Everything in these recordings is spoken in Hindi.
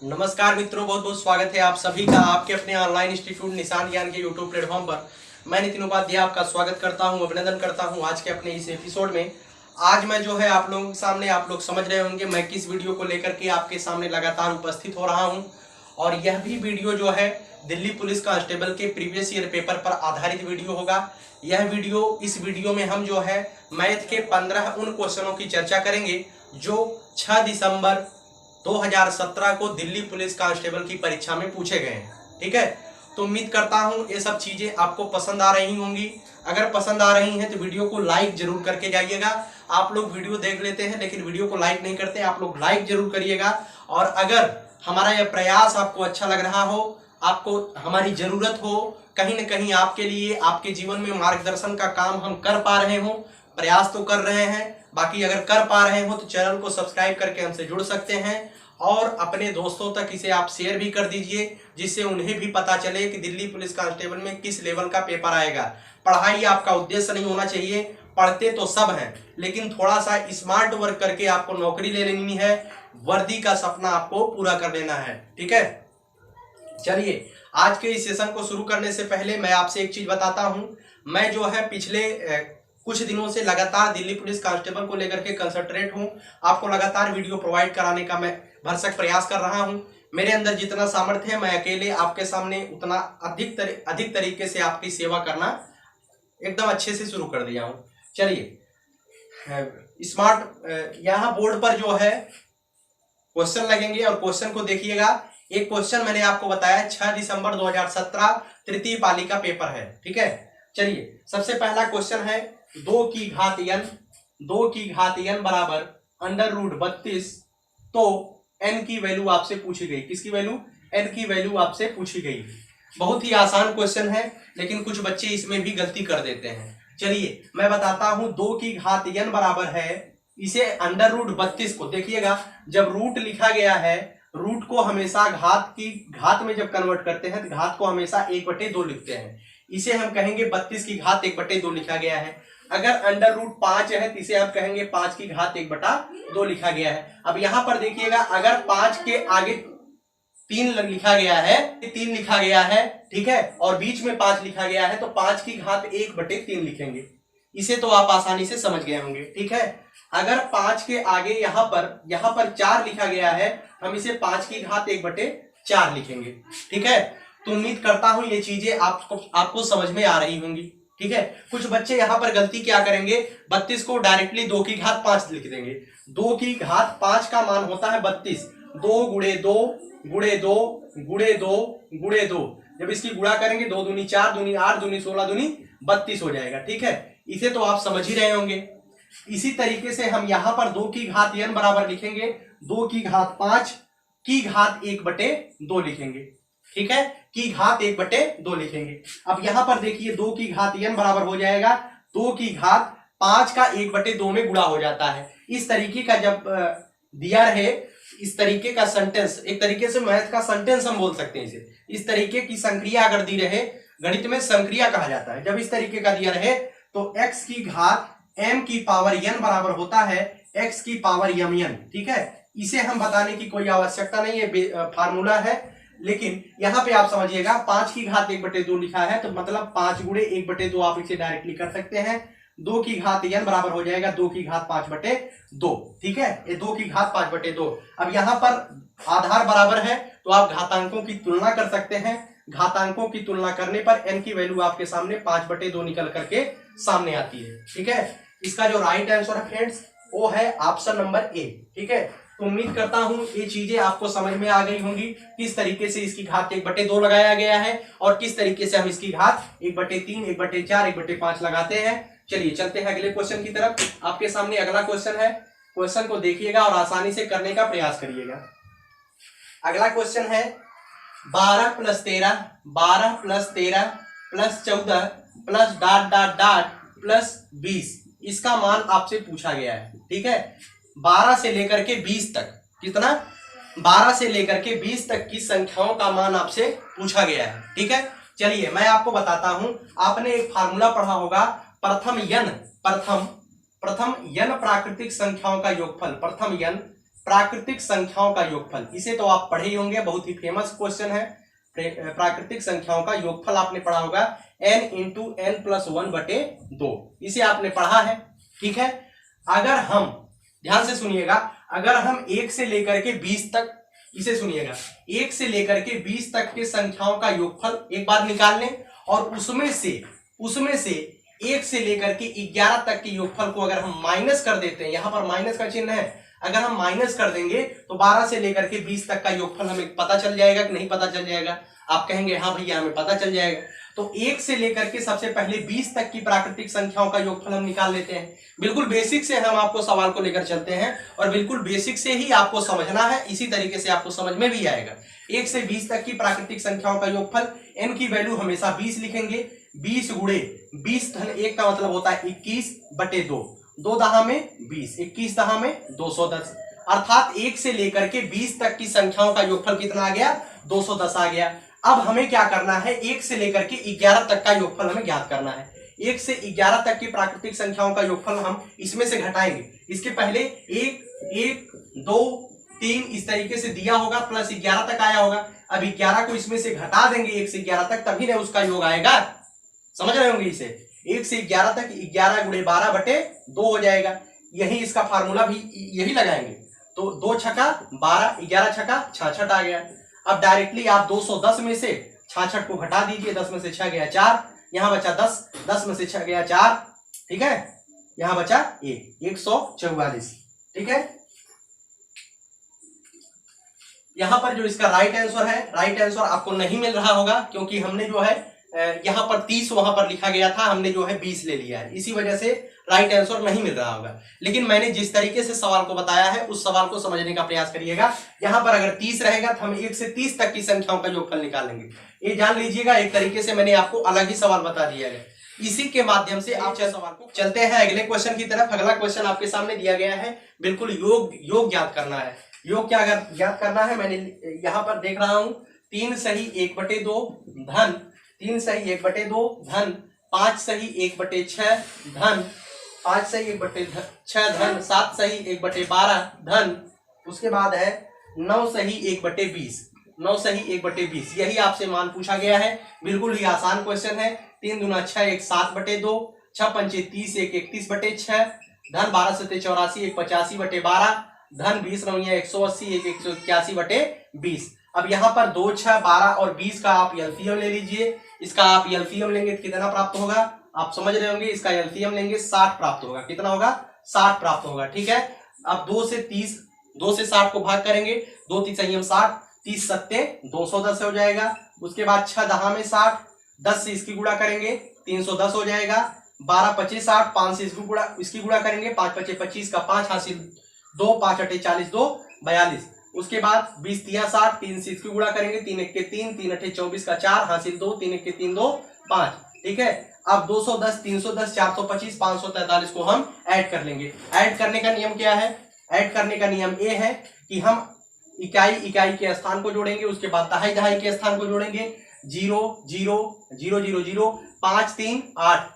नमस्कार मित्रों, बहुत बहुत स्वागत है आप सभी का आपके अपने ऑनलाइन इंस्टीट्यूट निशान ज्ञान के यूट्यूब प्लेटफॉर्म पर। मैं नितिन उपाध्याय आपका स्वागत करता हूं, अभिनंदन करता हूं आज के अपने इस एपिसोड में। आज मैं जो है आप लोगों के सामने, आप लोग समझ रहे होंगे मैं किस वीडियो को लेकर के आपके सामने लगातार उपस्थित हो रहा हूँ। और यह भी वीडियो जो है दिल्ली पुलिस कांस्टेबल के प्रीवियस ईयर पेपर पर आधारित वीडियो होगा। इस वीडियो में हम जो है मैथ के 15 उन क्वेश्चनों की चर्चा करेंगे जो 6 दिसंबर 2017 को दिल्ली पुलिस कांस्टेबल की परीक्षा में पूछे गए हैं। ठीक है, तो उम्मीद करता हूं ये सब चीजें आपको पसंद आ रही होंगी। अगर पसंद आ रही हैं तो वीडियो को लाइक जरूर करके जाइएगा। आप लोग वीडियो देख लेते हैं लेकिन वीडियो को लाइक नहीं करते, आप लोग लाइक जरूर करिएगा। और अगर हमारा यह प्रयास आपको अच्छा लग रहा हो, आपको हमारी जरूरत हो, कहीं ना कहीं आपके लिए, आपके जीवन में मार्गदर्शन का काम हम कर पा रहे हो, प्रयास तो कर रहे हैं, बाकी अगर कर पा रहे हो तो चैनल को सब्सक्राइब करके हमसे जुड़ सकते हैं और अपने दोस्तों तक इसे आप शेयर भी कर दीजिए, जिससे उन्हें भी पता चले कि दिल्ली पुलिस कांस्टेबल में किस लेवल का पेपर आएगा। पढ़ाई आपका उद्देश्य नहीं होना चाहिए, पढ़ते तो सब हैं लेकिन थोड़ा सा स्मार्ट वर्क करके आपको नौकरी ले लेनी है, वर्दी का सपना आपको पूरा कर लेना है। ठीक है, चलिए आज के इस सेशन को शुरू करने से पहले मैं आपसे एक चीज बताता हूं। मैं जो है पिछले कुछ दिनों से लगातार दिल्ली पुलिस कांस्टेबल को लेकर के कंसंट्रेट हूं, आपको लगातार वीडियो प्रोवाइड कराने का मैं भरसक प्रयास कर रहा हूं। मेरे अंदर जितना सामर्थ्य है मैं अकेले आपके सामने उतना अधिक तरीके से आपकी सेवा करना एकदम अच्छे से शुरू कर दिया हूं। चलिए स्मार्ट यहाँ बोर्ड पर जो है क्वेश्चन लगेंगे और क्वेश्चन को देखिएगा। एक क्वेश्चन मैंने आपको बताया 6 दिसंबर 2017 तृतीय पाली का पेपर है। ठीक है, चलिए सबसे पहला क्वेश्चन है 2 की घात n बराबर √32। तो n की वैल्यू आपसे पूछी गई, किसकी वैल्यू? n की वैल्यू आपसे पूछी गई। बहुत ही आसान क्वेश्चन है लेकिन कुछ बच्चे इसमें भी गलती कर देते हैं। चलिए मैं बताता हूं, 2 की घात n बराबर है, इसे √32 को देखिएगा, जब रूट लिखा गया है, रूट को हमेशा घात में जब कन्वर्ट करते हैं तो घात को हमेशा 1/2 लिखते हैं। इसे हम कहेंगे 32 की घात 1/2 लिखा गया है। अगर √5 है तो इसे हम कहेंगे 5 की घात 1/2 लिखा गया है। अब यहां पर देखिएगा, अगर 5 के आगे 3 लिखा गया है, 3 लिखा गया है, ठीक है, और बीच में 5 लिखा गया है तो 5 की घात 1/3 लिखेंगे। इसे तो आप आसानी से समझ गए होंगे। ठीक है, अगर 5 के आगे यहां पर 4 लिखा गया है, हम इसे 5 की घात 1/4 लिखेंगे। ठीक है, तो उम्मीद करता हूं ये चीजें आपको समझ में आ रही होंगी। ठीक है, कुछ बच्चे यहां पर गलती क्या करेंगे, 32 को डायरेक्टली 2 की घात 5 लिख देंगे। 2 की घात 5 का मान होता है 32। 2 गुणे 2 गुणे 2 गुणे 2 गुणे 2, जब इसकी गुणा करेंगे 2 दूनी 4, दूनी 8, दूनी 16, दूनी 32 हो जाएगा। ठीक है, इसे तो आप समझ ही रहे होंगे। इसी तरीके से हम यहां पर 2 की घात n बराबर लिखेंगे 2 की घात 5 की घात 1/2 लिखेंगे। ठीक है, की घात 1/2 लिखेंगे। अब यहां पर देखिए 2 की घात n बराबर हो जाएगा 2 की घात 5 का 1/2 में गुणा हो जाता है। इस तरीके का जब दिया रहे, इस तरीके का सेंटेंस, एक तरीके से मैथ का सेंटेंस हम बोल सकते हैं इसे। इस तरीके की संक्रिया अगर दी रहे, गणित में संक्रिया कहा जाता है, जब इस तरीके का दिया रहे तो x की घात m की पावर n बराबर होता है x की पावर mn। ठीक है, इसे हम बताने की कोई आवश्यकता नहीं है, फार्मूला है, लेकिन यहां पे आप समझिएगा 5 की घात 1/2 लिखा है तो मतलब 5 गुणे 1/2 आप इसे डायरेक्टली कर सकते हैं। 2 की घात n बराबर हो जाएगा 2 की घात 5/2। ठीक है, ये 2 की घात 5/2। अब यहां पर आधार बराबर है तो आप घातांकों की तुलना कर सकते हैं। घातांकों की तुलना करने पर n की वैल्यू आपके सामने 5/2 निकल करके सामने आती है। ठीक है, इसका जो राइट आंसर है फ्रेंड्स वो है ऑप्शन नंबर ए। ठीक है, तो उम्मीद करता हूं ये चीजें आपको समझ में आ गई होंगी, किस तरीके से इसकी घात 1/2 लगाया गया है और किस तरीके से हम इसकी घात 1/3, 1/4, 1/5 लगाते हैं। चलिए चलते हैं अगले क्वेश्चन की तरफ। आपके सामने अगला क्वेश्चन है, क्वेश्चन को देखिएगा और आसानी से करने का प्रयास करिएगा। अगला क्वेश्चन है 12 + 13 + 14 प्लस प्लस 20, इसका मान आपसे पूछा गया है। ठीक है, 12 से लेकर के 20 तक, कितना? 12 से लेकर के 20 तक की संख्याओं का मान आपसे पूछा गया है। ठीक है, चलिए मैं आपको बताता हूं। आपने एक फार्मूला पढ़ा होगा, प्रथम n प्राकृतिक संख्याओं का योगफल, प्रथम n प्राकृतिक संख्याओं का योगफल, इसे तो आप पढ़े ही होंगे, बहुत ही फेमस क्वेश्चन है। प्राकृतिक संख्याओं का योगफल आपने पढ़ा होगा n इंटू एन प्लस 1/2, इसे आपने पढ़ा है। ठीक है, अगर हम ध्यान से सुनिएगा, अगर हम 1 से लेकर के 20 तक, इसे सुनिएगा, 1 से लेकर के 20 तक के संख्याओं का योगफल एक बार निकाल लें और उसमें से 1 से लेकर के 11 तक के योगफल को अगर हम माइनस कर देते हैं, यहां पर माइनस का चिन्ह है, अगर हम माइनस कर देंगे तो 12 से लेकर के 20 तक का योगफल हमें पता चल जाएगा कि नहीं पता चल जाएगा? आप कहेंगे हाँ भैया हमें पता चल जाएगा। तो 1 से लेकर के सबसे पहले 20 तक की प्राकृतिक संख्याओं का योगफल हम निकाल लेते हैं। बिल्कुल बेसिक से हम आपको सवाल को लेकर चलते हैं और बिल्कुल बेसिक से ही आपको समझना है, इसी तरीके से आपको समझ में भी आएगा। 1 से 20 तक की प्राकृतिक संख्याओं का योगफल, n की वैल्यू हमेशा 20 लिखेंगे। 20 गुणे 20 धन 1 का मतलब होता है 21/2, 2 दहा में 20, 21 दहा में 210, अर्थात 1 से लेकर के 20 तक की संख्याओं का योगफल कितना आ गया? 210 आ गया। अब हमें क्या करना है? 1 से लेकर के 11 तक का योगफल हमें ज्ञात करना है। 1 से 11 तक की प्राकृतिक संख्याओं का योगफल हम इसमें से घटाएंगे। इसके पहले 1, 1, 2, 3 इस तरीके से दिया होगा, प्लस 11 तक आया होगा। अब 11 को इसमें से घटा देंगे 1 से 11 तक, तभी ना उसका योग आएगा। समझ रहे होंगे इसे? 1 से 11 तक 11 गुणे 12/2 हो जाएगा। यही इसका फार्मूला भी यही लगाएंगे। तो 2 छक्का 12, 11 छक्का 66 आ गया। अब डायरेक्टली आप 210 में से 66 को घटा दीजिए। 10 में से 6 गया 4, यहां बचा 10, 10 में से 6 गया 4, ठीक है, यहां बचा 1, 144। ठीक है, यहां पर जो इसका राइट आंसर है, राइट आंसर आपको नहीं मिल रहा होगा क्योंकि हमने जो है यहां पर 30 वहां पर लिखा गया था, हमने जो है 20 ले लिया है, इसी वजह से राइट आंसर नहीं मिल रहा होगा। लेकिन मैंने जिस तरीके से सवाल को बताया है उस सवाल को समझने का प्रयास करिएगा। यहां पर अगर 30 रहेगा तो हम 1 से 30 तक की संख्याओं का योगफल निकालेंगे। ये जान लीजिएगा, एक तरीके से मैंने आपको अलग ही सवाल बता दिया है। इसी के माध्यम से आप सवाल को चलते हैं अगले क्वेश्चन की तरफ। अगला क्वेश्चन आपके सामने दिया गया है, बिल्कुल योग ज्ञात करना है। योग क्या ज्ञात करना है? मैंने यहां पर देख रहा हूं 3 सही 1/2 धन 3 सही 1/2 धन 5 सही 1/6 धन 5 सही 1/6 धन 7 सही 1/12 धन, उसके बाद है 9 सही 1/20, 9 सही 1/20। यही आपसे मान पूछा गया है। बिल्कुल ही आसान क्वेश्चन है। 3 दूना 6, 1 7/2, 6 पंचे 30, 1 31/6 धन 12 सत्ते 84, 1 85/12 धन 20 नौया 180, 1 181/20। अब यहाँ पर 2, 6, 12 और 20 का आप एलसीएम ले लीजिए। इसका आप एलसीएम लेंगे तो कितना प्राप्त होगा? आप समझ रहे होंगे, इसका एलसीएम लेंगे 60 प्राप्त होगा। कितना होगा? 60 प्राप्त होगा। ठीक है, अब 2 से 60 को भाग करेंगे, 2 3 60, 30 सत्ते 210 हो जाएगा। उसके बाद 6 दहा में 60, 10 से इसकी गुणा करेंगे 310 हो जाएगा। 12 25 60, 5 से इसकी गुणा करेंगे, 5 5 25 का 5 हासिल 2, 5 8 40 2 42। उसके बाद 20 3 60, 3 से इसकी गुणा करेंगे, 3 1 3, 3 8 24 का 4 हासिल 2, 3 1 3 2 5। ठीक है, अब 210 310 425 543 को हम ऐड कर लेंगे। ऐड करने का नियम क्या है? ऐड करने का नियम ये है कि हम इकाई के स्थान को जोड़ेंगे, उसके बाद दहाई के स्थान को जोड़ेंगे। 0 0 0 0 0 5 3 8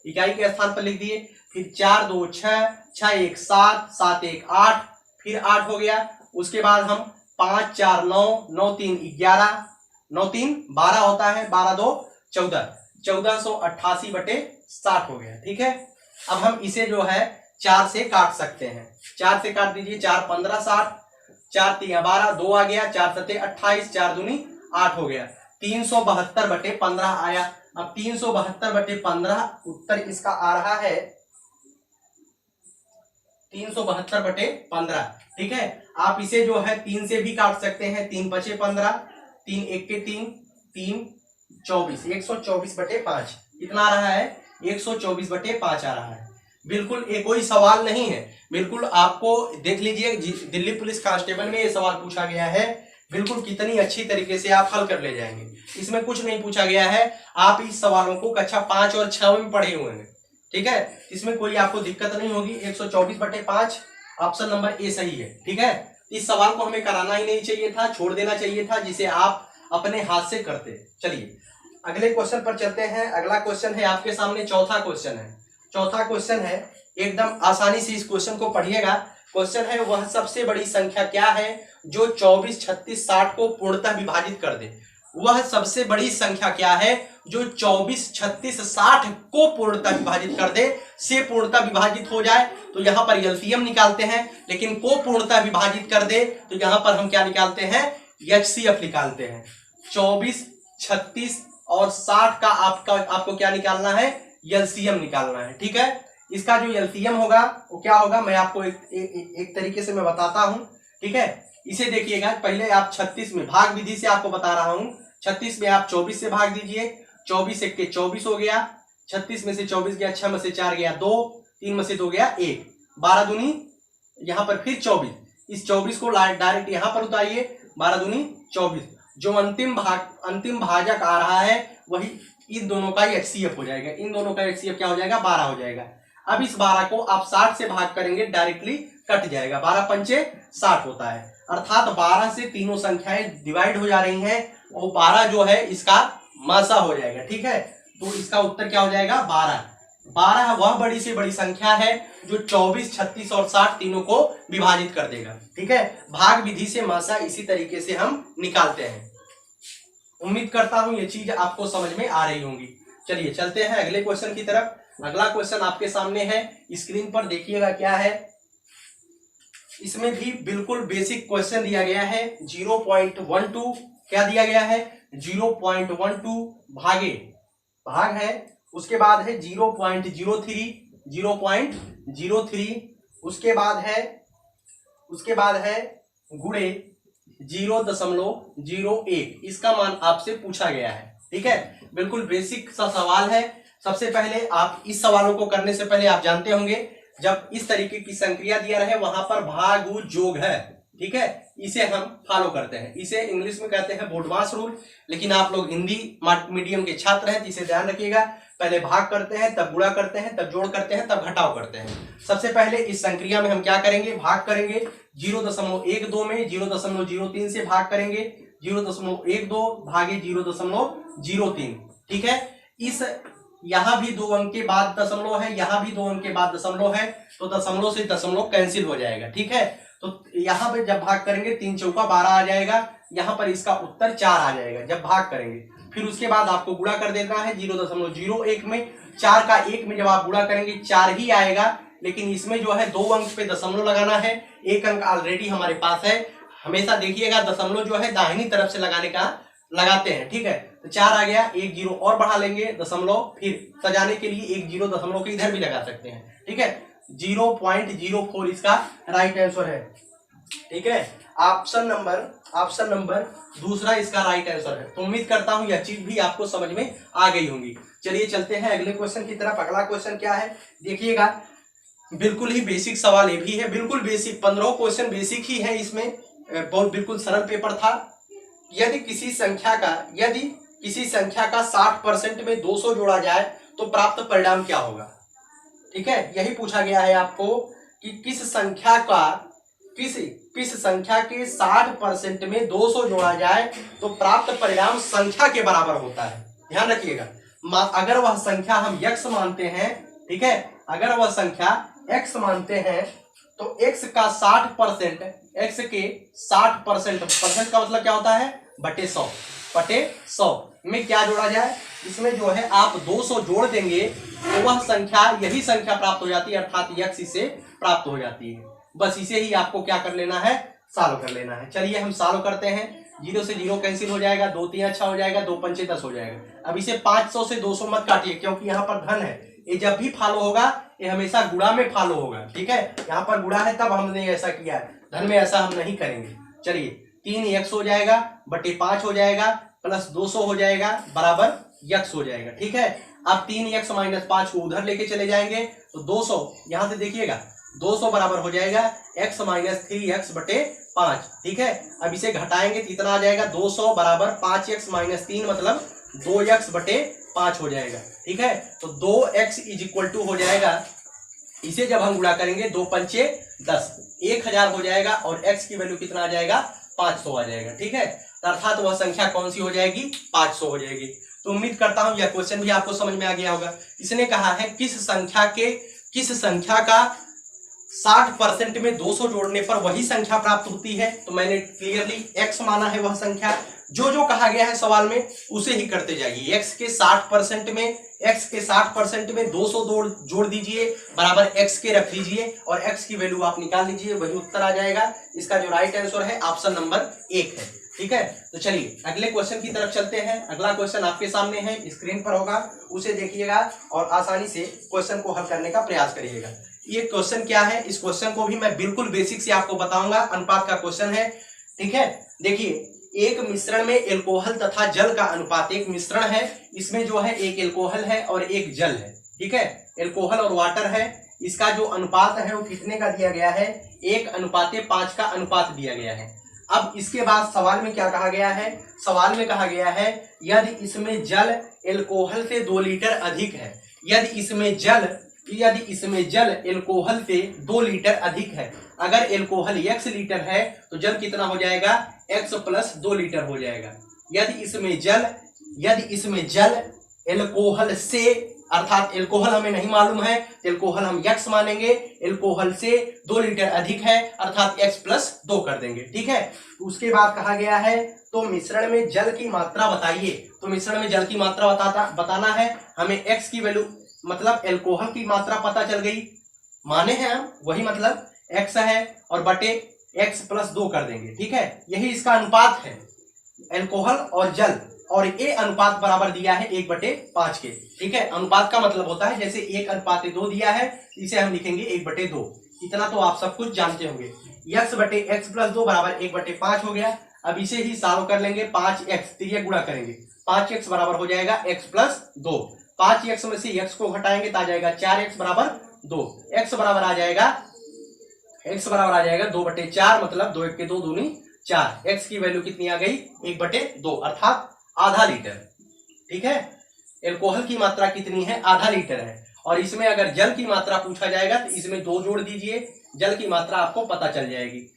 इकाई के स्थान पर लिख दिए। फिर 4 2 6, 6 1 7, 7 1 8, फिर 8 हो गया। उसके बाद हम 5 4 9, 9 3 11, 9 3 12 होता है, 12 2 14, 1488/60 हो गया। ठीक है, अब हम इसे जो है 4 से काट सकते हैं। 4 से काट दीजिए, 4 15 60, 4 3 12, 2 आ गया, 4 7 28, 4 दूनी 8 हो गया। 372/15 आया। अब 372/15 उत्तर इसका आ रहा है 372/15। ठीक है, आप इसे जो है 3 से भी काट सकते हैं। 3 5 15, 3 1 3, 3 24, 124/5 कितना आ रहा है? 124/5 आ रहा है। बिल्कुल ये कोई सवाल नहीं है, बिल्कुल आपको देख लीजिए, दिल्ली पुलिस कांस्टेबल में ये सवाल पूछा गया है। बिल्कुल कितनी अच्छी तरीके से आप हल कर ले जाएंगे। इसमें कुछ नहीं पूछा गया है, आप इस सवालों को कक्षा 5 और 6 में पढ़े हुए हैं। ठीक है, इसमें कोई आपको दिक्कत नहीं होगी। 124/5 ऑप्शन नंबर ए सही है। ठीक है, इस सवाल को हमें कराना ही नहीं चाहिए था, छोड़ देना चाहिए था, जिसे आप अपने हाथ से करते। चलिए अगले क्वेश्चन पर चलते हैं। अगला क्वेश्चन है आपके सामने, चौथा क्वेश्चन है। चौथा क्वेश्चन है, एकदम आसानी से इस क्वेश्चन को पढ़िएगा। क्वेश्चन है वह सबसे बड़ी संख्या क्या है जो 24, 36, 60 को पूर्णतः विभाजित कर दे। वह सबसे बड़ी संख्या क्या है जो 24, 36, 60 को पूर्णतः विभाजित कर दे। से पूर्णतः विभाजित हो जाए तो यहाँ पर एलसीएम निकालते हैं, लेकिन को पूर्णतः विभाजित कर दे तो यहाँ पर हम क्या निकालते हैं, एचसीएफ निकालते हैं। 24, 36 और 60 का आपको क्या निकालना है, एलसीएम निकालना है। ठीक है, इसका जो एलसीएम होगा वो क्या होगा, मैं आपको एक तरीके से मैं बताता हूं। ठीक है, इसे देखिएगा, पहले आप 36 में भाग विधि से आपको बता रहा हूं। 36 में आप 24 से भाग दीजिए, 24 एक के 24 हो गया, 36 में से 24 गया, 6 में से 4 गया 2, 3 में से 2 गया 1, 12 दूनी यहाँ पर फिर 24, इस 24 को डायरेक्ट यहाँ पर उतारिए, 12 दूनी 24। जो अंतिम भाजक आ रहा है वही इन दोनों का एचसीएफ हो जाएगा। इन दोनों का एचसीएफ क्या हो जाएगा, 12 हो जाएगा। अब इस 12 को आप 60 से भाग करेंगे, डायरेक्टली कट जाएगा, 12 पंचे 60 होता है। अर्थात 12 से तीनों संख्याएं डिवाइड हो जा रही हैं और 12 जो है इसका मासा हो जाएगा। ठीक है, तो इसका उत्तर क्या हो जाएगा, 12। 12 वह बड़ी से बड़ी संख्या है जो 24, 36 और 60 तीनों को विभाजित कर देगा। ठीक है, भाग विधि से मासा इसी तरीके से हम निकालते हैं। उम्मीद करता हूं ये चीज आपको समझ में आ रही होंगी। चलिए चलते हैं अगले क्वेश्चन की तरफ। अगला क्वेश्चन आपके सामने है, स्क्रीन पर देखिएगा क्या है। इसमें भी बिल्कुल बेसिक क्वेश्चन दिया गया है। 0.12 क्या दिया गया है, 0.12 भाग है, उसके बाद है 0.03, उसके बाद है गुणे 0.01। इसका मान आपसे पूछा गया है। ठीक है, बिल्कुल बेसिक सा सवाल है। सबसे पहले आप इस सवालों को करने से पहले आप जानते होंगे, जब इस तरीके की संक्रिया दिया रहे वहां पर भाग जोग है। ठीक है, इसे हम फॉलो करते हैं। इसे इंग्लिश में कहते हैं बोडमास रूल, लेकिन आप लोग हिंदी मीडियम के छात्र हैं, इसे ध्यान रखिएगा। पहले भाग करते हैं, तब गुणा करते हैं, तब जोड़ करते हैं, तब घटाव करते हैं। सबसे पहले इस संक्रिया में हम क्या करेंगे, भाग करेंगे। 0.12 में 0.03 से भाग करेंगे, 0.12 भागे 0.03। ठीक है, इस यहां भी 2 अंक के बाद दशमलव है, यहां भी 2 अंक के बाद दशमलव है, तो दशमलव से दशमलव कैंसिल हो जाएगा। ठीक है, तो यहां पे जब भाग करेंगे 3 चौका 12 आ जाएगा, यहां पर इसका उत्तर 4 आ जाएगा जब भाग करेंगे। फिर उसके बाद आपको गुणा कर देना है 0.01 में। 4 का 1 में जब आप गुणा करेंगे 4 ही आएगा, लेकिन इसमें जो है 2 अंक पे दशमलव लगाना है। 1 अंक ऑलरेडी हमारे पास है। हमेशा देखिएगा दशमलव जो है दाहिनी तरफ से लगाते हैं। ठीक है, तो 4 आ गया, 1 0 और बढ़ा लेंगे दशमलव, फिर सजाने के लिए 1 0 दशमलव के इधर भी लगा सकते हैं। ठीक है, 0.04 इसका राइट आंसर है। ठीक है, ऑप्शन नंबर दूसरा इसका राइट आंसर है। तो उम्मीद करता हूं यह चीज भी आपको समझ में आ गई होंगी। चलिए चलते हैं अगले क्वेश्चन की तरफ। अगला क्वेश्चन क्या है, देखिएगा, बिल्कुल ही बेसिक सवाल ये भी है, बिल्कुल बेसिक। 15 क्वेश्चन बेसिक ही है इसमें, बहुत बिल्कुल सरल पेपर था। यदि किसी संख्या का 60% में 200 जोड़ा जाए तो प्राप्त परिणाम क्या होगा। ठीक है, यही पूछा गया है आपको कि किस संख्या के 60% में 200 जोड़ा जाए तो प्राप्त परिणाम संख्या के बराबर होता है। ध्यान रखिएगा, अगर वह संख्या हम x मानते हैं, ठीक है, अगर वह संख्या x मानते हैं तो x का 60%, x के 60% परसेंट का मतलब क्या होता है, बटे 100 में क्या जोड़ा जाए, इसमें जो है आप 200 जोड़ देंगे तो वह संख्या, यही संख्या प्राप्त हो जाती है, अर्थात x इसे प्राप्त हो जाती है। बस इसे ही आपको क्या कर लेना है, सॉल्व कर लेना है। चलिए हम सॉल्व करते हैं। 0 से 0 कैंसिल हो जाएगा, 2 3 अच्छा हो जाएगा, 2 पंचे 10 हो जाएगा। अब इसे 500 से 200 मत काटिए, क्योंकि यहाँ पर धन है। ये जब भी फॉलो होगा ये हमेशा गुणा में फॉलो होगा। ठीक है, यहाँ पर गुणा है तब हमने ऐसा किया है, धन में ऐसा हम नहीं करेंगे। चलिए 3x हो जाएगा बटे 5 हो जाएगा प्लस 200 हो जाएगा बराबर x हो जाएगा। ठीक है, अब 3x माइनस 5 को उधर लेके चले जाएंगे तो 200, यहां से देखिएगा 200 बराबर हो जाएगा x माइनस 3x बटे 5। ठीक है, अब इसे घटाएंगे तो इतना आ जाएगा 200 बराबर 5x माइनस 3 मतलब 2x बटे 5 हो जाएगा। ठीक है, तो 2x इज इक्वल टू हो जाएगा, इसे जब हम गुणा करेंगे 2 पंचे 10, 1000 हो जाएगा और x की वैल्यू कितना आ जाएगा, 500 आ जाएगा। ठीक है, अर्थात वह संख्या कौन सी हो जाएगी, 500 हो जाएगी। तो उम्मीद करता हूं यह क्वेश्चन भी आपको समझ में आ गया होगा। इसने कहा है किस संख्या का 60% में 200 जोड़ने पर वही संख्या प्राप्त होती है, तो मैंने क्लियरली x माना है वह संख्या। जो जो कहा गया है सवाल में उसे ही करते जाइए। x के 60% में 200 जोड़ दीजिए, बराबर x के रख दीजिए और x की वैल्यू आप निकाल लीजिए, वही उत्तर आ जाएगा। इसका जो राइट आंसर है ऑप्शन नंबर 1 है। ठीक है, तो चलिए अगले क्वेश्चन की तरफ चलते हैं। अगला क्वेश्चन आपके सामने है, स्क्रीन पर होगा, उसे देखिएगा और आसानी से क्वेश्चन को हल करने का प्रयास करिएगा। ये क्वेश्चन क्या है, इस क्वेश्चन को भी मैं बिल्कुल बेसिक से आपको बताऊंगा। अनुपात का क्वेश्चन है। ठीक है, देखिए एक मिश्रण में एल्कोहल तथा जल का अनुपात, एक मिश्रण है, इसमें जो है एक एल्कोहल है और एक जल है। ठीक है, एल्कोहल और वाटर है, इसका जो अनुपात है वो कितने का दिया गया है, 1:5 का अनुपात दिया गया है। अब इसके बाद सवाल में क्या कहा गया है, सवाल में कहा गया है यदि इसमें जल एल्कोहल से 2 लीटर अधिक है, यदि इसमें जल एल्कोहल से 2 लीटर अधिक है, अगर एल्कोहल x लीटर है तो जल कितना हो जाएगा, x + 2 लीटर हो जाएगा। यदि इसमें जल एल्कोहल से, अर्थात एल्कोहल हमें नहीं मालूम है, एल्कोहल हम x मानेंगे, एल्कोहल से 2 लीटर अधिक है अर्थात x + 2 कर देंगे। ठीक है, तो उसके बाद कहा गया है तो मिश्रण में जल की मात्रा बताइए। तो मिश्रण में जल की मात्रा बताना है हमें। x की वैल्यू मतलब एल्कोहल की मात्रा पता चल गई, माने हैं हम, वही मतलब x है और बटे x + 2 कर देंगे। ठीक है, यही इसका अनुपात है, एल्कोहल और जल, और ये अनुपात बराबर दिया है 1/5 के। ठीक है, अनुपात का मतलब होता है जैसे 1:2 दिया है, इसे हम लिखेंगे 1/2। इतना तो आप सब कुछ जानते होंगे। x + 2 बराबर 1/5 हो गया। अब इसे ही सॉल्व कर लेंगे, 5x तिर्यक गुणा करेंगे, 5x बराबर हो जाएगा x + 2। 5x में से x को घटाएंगे तो आ जाएगा 4x बराबर 2। x बराबर आ जाएगा 2/4, मतलब 2 × 1 = 2 दूनी 4। x की वैल्यू कितनी आ गई, 1/2 अर्थात आधा लीटर। ठीक है, एल्कोहल की मात्रा कितनी है, आधा लीटर है। और इसमें अगर जल की मात्रा पूछा जाएगा तो इसमें 2 जोड़ दीजिए, जल की मात्रा आपको पता चल जाएगी।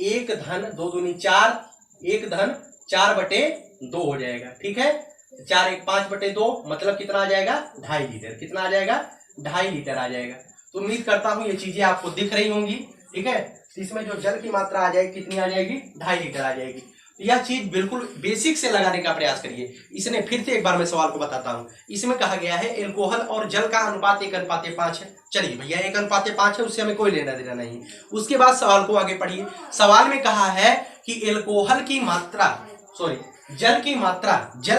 1 धन 2 दूनी 4, 1 धन 4/2 हो जाएगा। ठीक है, 4 × 1 = 5/2, मतलब कितना आ जाएगा, 2.5 लीटर। कितना आ जाएगा, 2.5 लीटर आ जाएगा। तो उम्मीद करता हूं ये चीजें आपको दिख रही होंगी। ठीक है, इसमें जो जल की मात्रा आ जाएगी कितनी आ जाएगी, 2.5 लीटर आ जाएगी। तो यह चीज बिल्कुल बेसिक से लगाने का प्रयास करिए। इसने फिर से एक बार मैं सवाल को बताता हूं। इसमें कहा गया है एल्कोहल और जल का अनुपात 1:5 है। चलिए भैया 1:5 है, उससे हमें कोई लेना देना नहीं। उसके बाद सवाल को आगे पढ़िए। सवाल में कहा है कि एल्कोहल की मात्रा, जल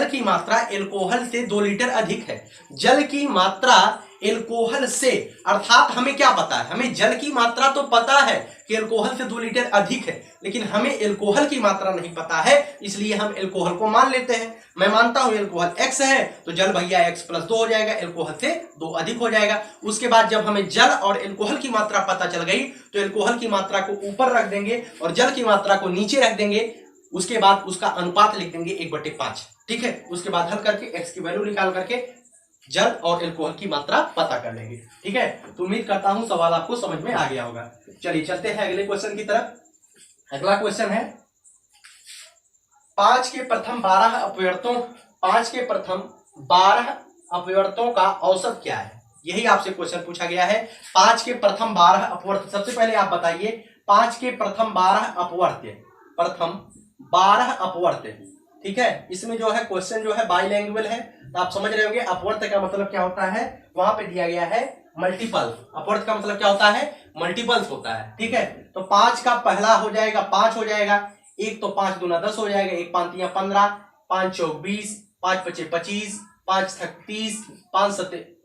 की मात्रा एल्कोहल से 2 लीटर अधिक है। जल की मात्रा एल्कोहल से, अर्थात हमें क्या पता है, हमें जल की मात्रा तो पता है कि एल्कोहल से 2 लीटर अधिक है, लेकिन हमें एल्कोहल की मात्रा नहीं पता है, इसलिए हम एल्कोहल को मान लेते हैं। मैं मानता हूं एल्कोहल x है तो जल भैया x + 2 हो जाएगा, एल्कोहल से 2 अधिक हो जाएगा। उसके बाद जब हमें जल और एल्कोहल की मात्रा पता चल गई तो एल्कोहल की मात्रा को ऊपर रख देंगे और जल की मात्रा को नीचे रख देंगे। उसके बाद उसका अनुपात लिख देंगे 1/5। ठीक है, उसके बाद हल करके x की वैल्यू निकाल करके जल और एल्कोहल की मात्रा पता कर लेंगे। ठीक है, तो उम्मीद करता हूं सवाल आपको समझ में आ गया होगा। चलिए चलते हैं अगले क्वेश्चन की तरफ। अगला क्वेश्चन है 5 के प्रथम 12 अपवर्तों का औसत क्या है। यही आपसे क्वेश्चन पूछा गया है। 5 के प्रथम 12 अपवर्त, सबसे पहले आप बताइए 5 के प्रथम 12 अपवर्त। ठीक है, इसमें जो है क्वेश्चन जो है बाइलैंग्वेज है, तो आप समझ रहे होंगे अपवर्त का मतलब क्या होता है। वहां पे दिया गया है मल्टीपल। अपवर्त का मतलब क्या होता है, मल्टीपल्स होता है। ठीक है, तो 5 का पहला हो जाएगा 5 हो जाएगा, 1 तो 5 दूना 10 हो जाएगा, 1 5 3 15, 5 चौक 20, 5 5 25, 5 छक 30,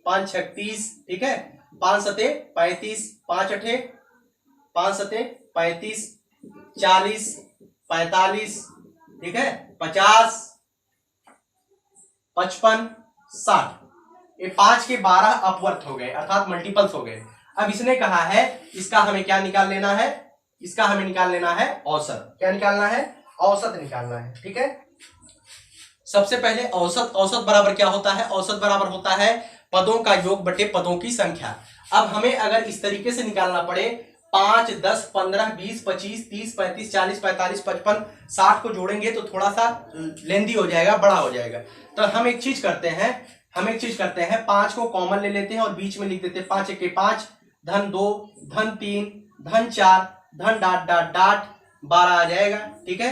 5 6 30। ठीक है, 5 7 35, 5 8 5 7 35, 40 45, ठीक है, 50 55 60। ये 5 के 12 अपवर्त हो गए अर्थात मल्टीपल्स हो गए। अब इसने कहा है इसका हमें क्या निकाल लेना है, इसका हमें निकाल लेना है औसत। क्या निकालना है, औसत निकालना है। ठीक है, सबसे पहले औसत बराबर क्या होता है, औसत बराबर होता है पदों का योग बटे पदों की संख्या। अब हमें अगर इस तरीके से निकालना पड़े 5 10 15 20 25 30 35 40 45 55 60 को जोड़ेंगे तो थोड़ा सा लेंदी हो जाएगा, बड़ा हो जाएगा। तो हम एक चीज करते हैं 5 को कॉमन ले लेते हैं और बीच में लिख देते हैं 5 1 5 धन 2 धन 3 धन 4 धन डाट डाट डाट 12 आ जाएगा। ठीक है,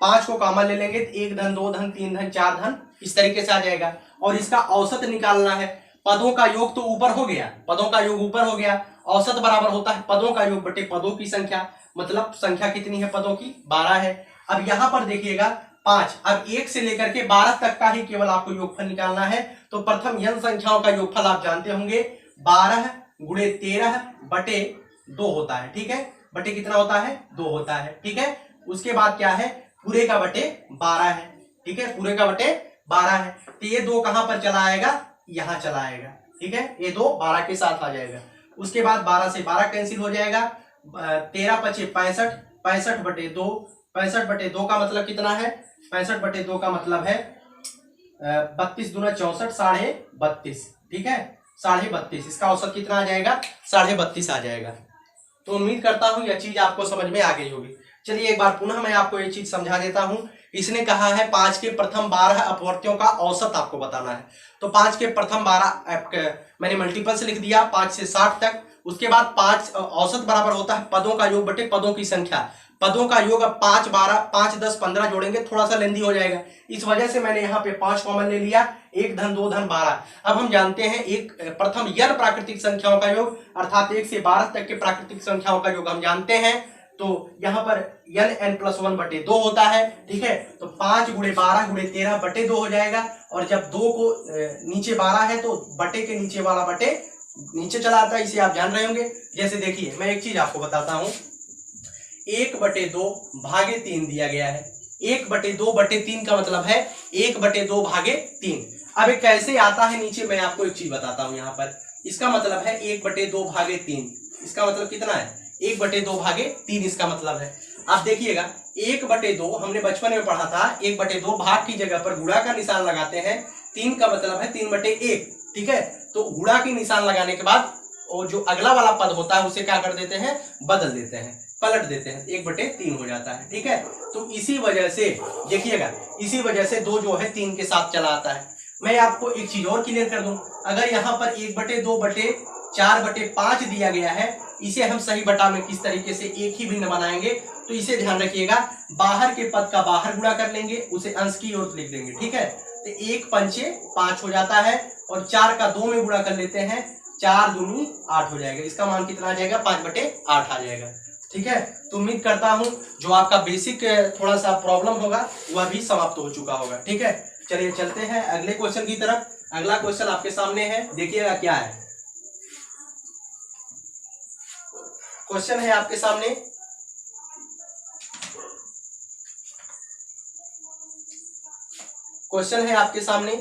5 को कॉमन ले लेंगे तो 1 धन 2 धन 3 धन 4 धन इस तरीके से आ जाएगा। और इसका औसत निकालना है। पदों का योग तो ऊपर हो गया, पदों का योग ऊपर हो गया। औसत बराबर होता है पदों का योग बटे पदों की संख्या, मतलब संख्या कितनी है पदों की, 12 है। अब यहां पर देखिएगा 5, अब 1 से लेकर के 12 तक का ही केवल आपको योगफल निकालना है। तो प्रथम n संख्याओं का योगफल आप जानते होंगे 12 गुणे 13 बटे 2 होता है। ठीक है, बटे कितना होता है, 2 होता है। ठीक है, उसके बाद क्या है, पूरे का बटे 12 है। ठीक है, पूरे का बटे 12 है। तो ये 2 कहां पर चला आएगा, यहां चला आएगा। ठीक है, ये 2 12 के साथ आ जाएगा। उसके बाद 12 से 12 कैंसिल हो जाएगा, 13 पचे 65, 65 बटे 2, 65 बटे 2 का मतलब कितना है, 65 बटे 2 का मतलब है 32 दूना 64, 32.5। ठीक है, 32.5, इसका औसत कितना आ जाएगा, 32.5 आ जाएगा। तो उम्मीद करता हूं यह चीज आपको समझ में आ गई होगी। चलिए एक बार पुनः मैं आपको ये चीज समझा देता हूं। इसने कहा है 5 के प्रथम 12 अपवर्त्यों का औसत आपको बताना है। तो 5 के प्रथम 12 मैंने मल्टीपल से लिख दिया 5 से 60 तक। उसके बाद 5 औसत बराबर होता है पदों का योग बटे पदों की संख्या। पदों का योग अब 5 12 5 10 15 जोड़ेंगे, थोड़ा सा लेंदी हो जाएगा, इस वजह से मैंने यहाँ पे 5 कॉमन ले लिया, 1 धन 2 धन 12। अब हम जानते हैं एक प्रथम n प्राकृतिक संख्याओं का योग अर्थात 1 से 12 तक के प्राकृतिक संख्याओं का योग हम जानते हैं। तो यहाँ पर n+1 बटे 2 होता है। ठीक है, तो 5 गुणे 12 गुणे 13 बटे 2 हो जाएगा। और जब 2 को नीचे 12 है तो बटे के नीचे वाला बटे नीचे चला आता है, इसे आप जान रहे होंगे। जैसे देखिए मैं एक चीज आपको बताता हूं, 1 बटे 2 भागे 3 दिया गया है। 1 बटे 2 बटे 3 का मतलब है 1 बटे 2 भागे 3। अब ये कैसे आता है नीचे, मैं आपको एक चीज बताता हूं। यहाँ पर इसका मतलब है 1 बटे 2 भागे 3, इसका मतलब कितना है, 1 बटे 2 भागे 3 इसका मतलब है। आप देखिएगा 1 बटे 2 हमने बचपन में पढ़ा था, 1 बटे 2 भाग की जगह पर गुणा का निशान लगाते हैं। 3 का मतलब है 3 बटे 1। ठीक है, तो गुणा की निशान लगाने के बाद और जो अगला वाला पद होता है उसे क्या कर देते हैं, बदल देते हैं, पलट देते हैं, 1 बटे 3 हो जाता है। ठीक है, तो इसी वजह से देखिएगा, इसी वजह से 2 जो है 3 के साथ चला आता है। मैं आपको एक चीज और क्लियर कर दूं, अगर यहाँ पर 1 बटे 2 बटे 4 बटे 5 दिया गया है, इसे हम सही बटा में किस तरीके से एक ही भिन्न बनाएंगे, तो इसे ध्यान रखिएगा, बाहर के पद का बाहर गुणा कर लेंगे, उसे अंश की ओर लिख देंगे। ठीक है, तो 1 पंचे 5 हो जाता है और 4 का 2 में गुणा कर लेते हैं, 4 दूनी 8 हो जाएगा। इसका मान कितना आ जाएगा, 5 बटे 8 आ जाएगा। ठीक है, तो उम्मीद करता हूं जो आपका बेसिक थोड़ा सा प्रॉब्लम होगा वह भी समाप्त हो चुका होगा। ठीक है, चलिए चलते हैं अगले क्वेश्चन की तरफ। अगला क्वेश्चन आपके सामने है, देखिएगा क्या है। क्वेश्चन है आपके सामने, क्वेश्चन है आपके सामने,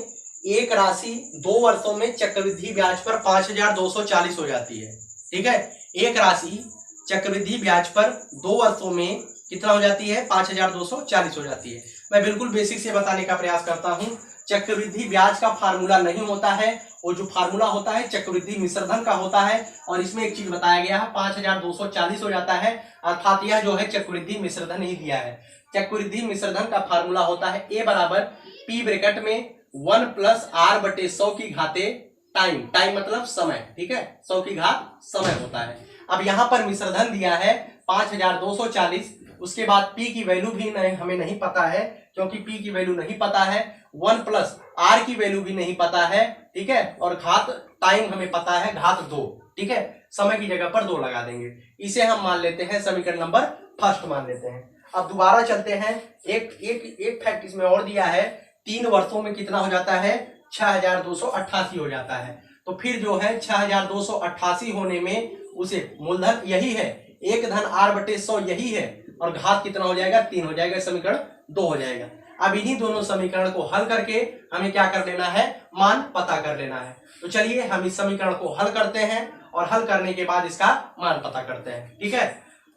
एक राशि 2 वर्षों में चक्रवृद्धि ब्याज पर 5240 हो जाती है। ठीक है, एक राशि चक्रवृद्धि ब्याज पर 2 वर्षों में कितना हो जाती है, 5240 हो जाती है। मैं बिल्कुल बेसिक से बताने का प्रयास करता हूं। चक्रवृद्धि ब्याज का फार्मूला नहीं होता है, और जो फार्मूला होता है चक्रवृद्धि मिश्रधन का होता है। और इसमें एक चीज बताया गया है 5240 हो जाता है, अर्थात यह जो है चक्रवृद्धि मिश्रधन ही दिया है। चक्रवृद्धि मिश्रधन का फार्मूला होता है A बराबर P ब्रैकेट में 1 प्लस R बटे 100 की घाते टाइम, टाइम मतलब समय। ठीक है, 100 की घात समय होता है। अब यहाँ पर मिश्रधन दिया है 5240, उसके बाद P की वैल्यू भी हमें नहीं पता है, क्योंकि P की वैल्यू नहीं पता है, 1 प्लस R की वैल्यू भी नहीं पता है। ठीक है, और घात टाइम हमें पता है, घात 2। ठीक है, समय की जगह पर 2 लगा देंगे, इसे हम मान लेते हैं समीकरण नंबर फर्स्ट मान लेते हैं। अब दोबारा चलते हैं, एक फैक्ट इसमें और दिया है, 3 वर्षों में कितना हो जाता है, 6288 हो जाता है। तो फिर जो है 6288 होने में उसे मूलधन यही है, 1 धन R बटे 100 यही है, और घात कितना हो जाएगा, 3 हो जाएगा, समीकरण 2 हो जाएगा। अब इन्हीं दोनों समीकरण को हल करके हमें क्या कर लेना है, मान पता कर लेना है। तो चलिए हम इस समीकरण को हल करते हैं, और हल करने के बाद इसका मान पता करते हैं। ठीक है,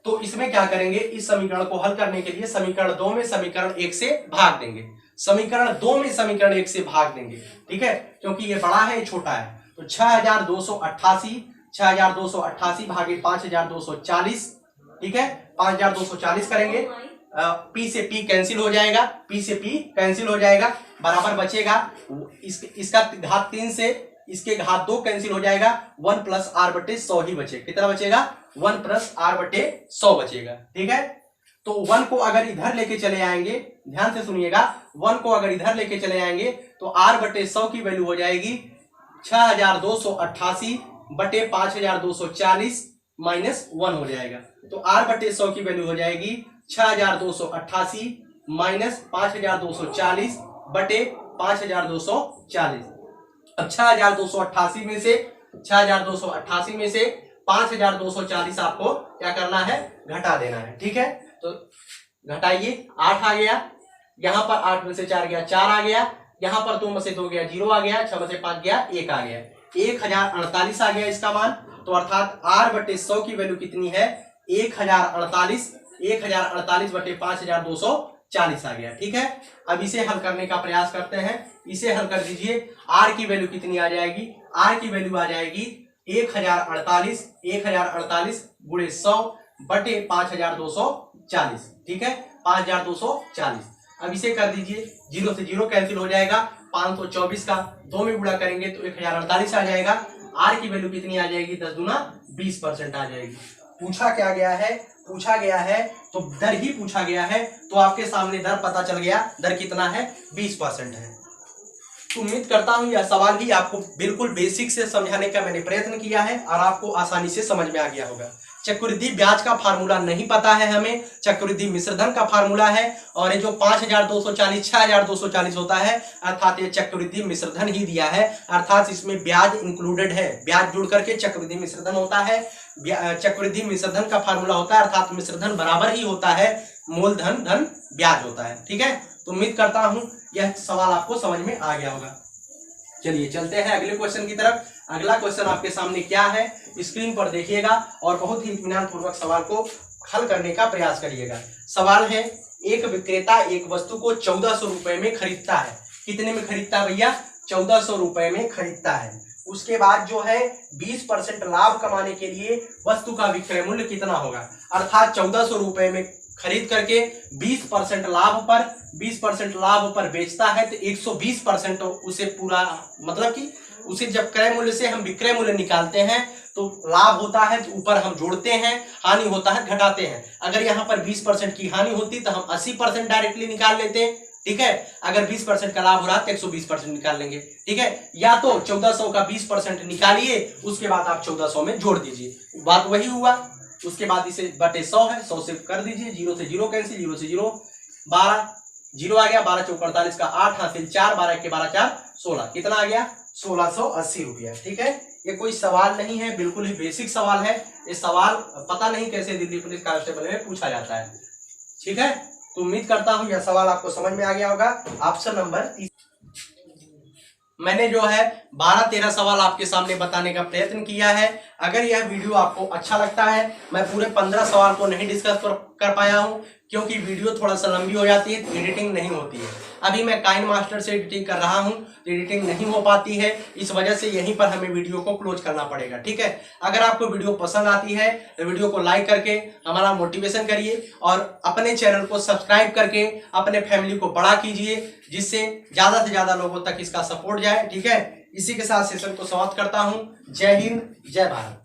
तो इसमें क्या करेंगे, इस समीकरण को हल करने के लिए समीकरण 2 में समीकरण 1 से भाग देंगे, समीकरण 2 में समीकरण 1 से भाग देंगे। ठीक है, क्योंकि ये बड़ा है, ये छोटा है। तो 6288 भागे 5240। ठीक है, 5240 करेंगे, P से P कैंसिल हो जाएगा, P से P कैंसिल हो जाएगा, बराबर बचेगा इसका घात 3 से इसके घात 2 कैंसिल हो जाएगा, 1 प्लस आर बटे 100 ही बचेगा। कितना बचेगा? 1 प्लस आर बटे 100 बचेगा। ठीक है, तो 1 को अगर इधर लेके चले आएंगे, ध्यान से सुनिएगा, 1 को अगर इधर लेके चले आएंगे तो आर बटे 100 की वैल्यू हो जाएगी 6288 बटे 5240 माइनस 1 हो जाएगा। तो आर बटे 100 की वैल्यू हो जाएगी 6288 माइनस 5240 बटे 5240। अब 6288 में से 5240 आपको क्या करना है? घटा देना है। ठीक है, तो घटाइए, 8 आ गया, यहां पर 8 में से 4 गया, 4 आ गया, यहां पर 2 में से 2 गया, 0 आ गया, 6 में से 5 गया, 1 आ गया, 1048 आ गया इसका मान। तो अर्थात आर बटे 100 की वैल्यू कितनी है? 1048 बटे 5240 आ गया। ठीक है, अब इसे हल करने का प्रयास करते हैं। इसे हल कर दीजिए, आर की वैल्यू कितनी आ जाएगी? आर की वैल्यू आ जाएगी 1048 गुणे 100 बटे 5240। ठीक है, 5240। अब इसे कर दीजिए, 0 से 0 कैंसिल हो जाएगा, 524 का 2 में गुणा करेंगे तो 1048 आ जाएगा। आर की वैल्यू कितनी आ जाएगी? 10 दूना 20% आ जाएगी। पूछा क्या गया है? पूछा गया है तो दर ही पूछा गया है, तो आपके सामने दर पता चल गया। दर कितना है? 20% है। तो उम्मीद करता हूं यह सवाल भी आपको बिल्कुल बेसिक से समझाने का मैंने प्रयत्न किया है और आपको आसानी से समझ में आ गया होगा। चक्रवृद्धि ब्याज का फार्मूला नहीं पता है हमें, चक्रवृद्धि मिश्रधन का फार्मूला है, और ये जो 5240 6240 होता है, अर्थात ये चक्रवृद्धि मिश्रधन ही दिया है, अर्थात इसमें ब्याज इंक्लूडेड है, ब्याज जुड़ करके चक्रवृद्धि मिश्रधन होता है। चक्रवृद्धि मिश्रधन का फार्मूला होता है, अर्थात मिश्रधन बराबर ही होता है मूलधन धन ब्याज होता है। ठीक है, तो उम्मीद करता हूं यह सवाल आपको समझ में आ गया होगा। चलिए चलते हैं अगले क्वेश्चन की तरफ। अगला क्वेश्चन आपके सामने क्या है, स्क्रीन पर देखिएगा और बहुत ही इत्मीनान पूर्वक सवाल को हल करने का प्रयास करिएगा। सवाल है, एक विक्रेता एक वस्तु को 1400 रुपए में खरीदता है। कितने में खरीदता है भैया? 1400 रुपए में खरीदता है। उसके बाद जो है 20% लाभ कमाने के लिए वस्तु का विक्रय मूल्य कितना होगा? अर्थात 1400 रुपए में खरीद करके 20% लाभ पर बेचता है तो 120% उसे पूरा, मतलब कि उसे जब क्रय मूल्य से हम विक्रय मूल्य निकालते हैं तो लाभ होता है तो ऊपर हम जोड़ते हैं, हानि होता है घटाते हैं। अगर यहाँ पर 20% की हानि होती तो हम 80% डायरेक्टली निकाल लेते हैं। ठीक है, अगर 20% का लाभ हो रहा है तो 120% निकाल लेंगे। ठीक है, या तो 1400 का 20% निकालिए, उसके बाद आप 1400 में जोड़ दीजिए, बात वही हुआ। उसके बाद इसे बटे 100 है, 100 से कर दीजिए, 0 से 0 कैंसिल, 0 से 0 12, 0 आ गया, 12 चौक 48 का 8 हासिल 4, 12 के 12 4 16, कितना आ गया? 1680 रुपया। ठीक है, ये कोई सवाल नहीं है, बिल्कुल ही बेसिक सवाल है। ये सवाल पता नहीं कैसे दिल्ली पुलिस कांस्टेबल में पूछा जाता है। ठीक है, तो उम्मीद करता हूं यह सवाल आपको समझ में आ गया होगा। Option number 30। मैंने जो है 12-13 सवाल आपके सामने बताने का प्रयत्न किया है। अगर यह वीडियो आपको अच्छा लगता है, मैं पूरे 15 सवाल को नहीं डिस्कस कर पाया हूं क्योंकि वीडियो थोड़ा सा लंबी हो जाती है, एडिटिंग नहीं होती है। अभी मैं काइन मास्टर से एडिटिंग कर रहा हूं तो एडिटिंग नहीं हो पाती है, इस वजह से यहीं पर हमें वीडियो को क्लोज करना पड़ेगा। ठीक है, अगर आपको वीडियो पसंद आती है तो वीडियो को लाइक करके हमारा मोटिवेशन करिए और अपने चैनल को सब्सक्राइब करके अपने फैमिली को बड़ा कीजिए, जिससे ज्यादा से ज्यादा लोगों तक इसका सपोर्ट जाए। ठीक है, इसी के साथ सेशन को समाप्त करता हूं। जय हिंद, जय भारत।